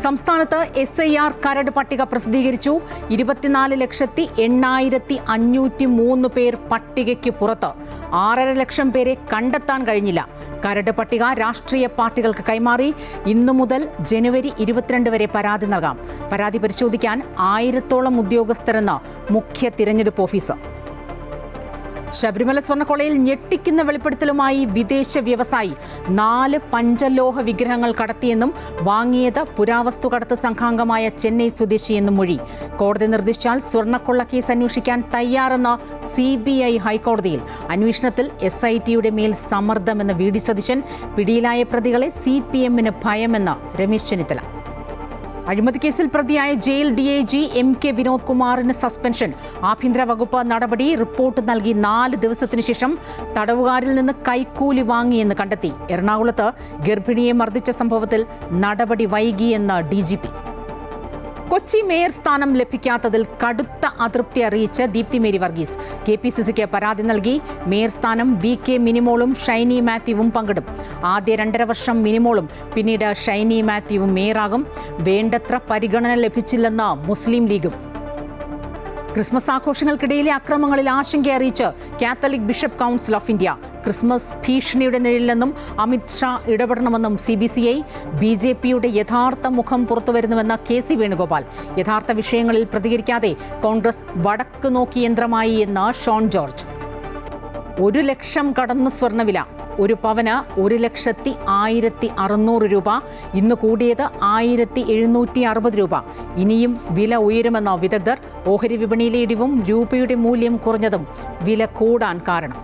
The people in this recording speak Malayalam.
സംസ്ഥാനത്ത് SIR കരട് പട്ടിക പ്രസിദ്ധീകരിച്ചു. 24,08,503 പേർ പട്ടികയ്ക്ക് പുറത്ത്. 6.5 ലക്ഷം പേരെ കണ്ടെത്താൻ കഴിഞ്ഞില്ല. കരട് പട്ടിക രാഷ്ട്രീയ പാർട്ടികൾക്ക് കൈമാറി. ഇന്നു മുതൽ ജനുവരി 22 വരെ പരാതി നൽകാം. പരാതി പരിശോധിക്കാൻ 1000-ഓളം ഉദ്യോഗസ്ഥരെന്ന് മുഖ്യ തിരഞ്ഞെടുപ്പ് ഓഫീസർ. ശബരിമല സ്വർണ്ണക്കൊള്ളയിൽ ഞെട്ടിക്കുന്ന വെളിപ്പെടുത്തലുമായി വിദേശ വ്യവസായി. 4 പഞ്ചലോഹ വിഗ്രഹങ്ങൾ കടത്തിയെന്നും വാങ്ങിയത് പുരാവസ്തു കടത്ത് സംഘാംഗമായ ചെന്നൈ സ്വദേശിയെന്നും മൊഴി. കോടതി നിർദ്ദേശിച്ചാൽ സ്വർണ്ണക്കൊള്ള കേസ് അന്വേഷിക്കാൻ തയ്യാറെന്ന് CBI ഹൈക്കോടതിയിൽ. അന്വേഷണത്തിൽ SITയുടെ മേൽ സമ്മർദ്ദമെന്ന് VD സതീശൻ. പിടിയിലായ പ്രതികളെ CPM-ന് ഭയമെന്ന് രമേശ് ചെന്നിത്തല. അഴിമതി കേസിൽ പ്രതിയായ ജയിൽ DIG MK വിനോദ് കുമാറിന് സസ്പെൻഷൻ. ആഭ്യന്തര വകുപ്പ് നടപടി. റിപ്പോർട്ട് നൽകി 4 ദിവസത്തിനു ശേഷം തടവുകാരിൽ നിന്ന് കൈക്കൂലി വാങ്ങിയെന്ന് കണ്ടെത്തി. എറണാകുളത്ത് ഗർഭിണിയെ മർദ്ദിച്ച സംഭവത്തിൽ നടപടി വൈകിയെന്ന് DGP. കൊച്ചി മേയർ സ്ഥാനം ലഭിക്കാത്തതിൽ കടുത്ത അതൃപ്തി അറിയിച്ച് ദീപ്തി മേരി വർഗീസ്. KPCCക്ക് പരാതി നൽകി. മേയർ സ്ഥാനം VK മിനിമോളും ഷൈനി മാത്യുവും പങ്കിടും. ആദ്യ 2.5 വർഷം മിനിമോളും പിന്നീട് ഷൈനി മാത്യുവും മേയറാകും. വേണ്ടത്ര പരിഗണന ലഭിച്ചില്ലെന്ന് മുസ്ലിം ലീഗും. ക്രിസ്മസ് ആഘോഷങ്ങൾക്കിടയിലെ അക്രമങ്ങളിൽ ആശങ്ക അറിയിച്ച് Catholic bishop council of India. Christmas ഭീഷണിയുടെ നിഴലിലെന്നും അമിത്ഷാ ഇടപെടണമെന്നും CBCI. BJPയുടെ യഥാർത്ഥ മുഖം പുറത്തുവരുന്നുവെന്ന് KC വേണുഗോപാൽ. യഥാർത്ഥ വിഷയങ്ങളിൽ പ്രതികരിക്കാതെ കോൺഗ്രസ് വടക്ക് നോക്കി യന്ത്രമായി എന്ന് ഷോൺ ജോർജ്. 1 ലക്ഷം കടന്ന് സ്വർണ്ണവില. ഒരു പവന് 1,01,600 രൂപ. ഇന്ന് കൂടിയത് 1,760 രൂപ. ഇനിയും വില ഉയരുമെന്ന് വിദഗ്ധർ. ഓഹരി വിപണിയിലെ ഇടിവും രൂപയുടെ മൂല്യം കുറഞ്ഞതും വില കൂടാൻ കാരണം.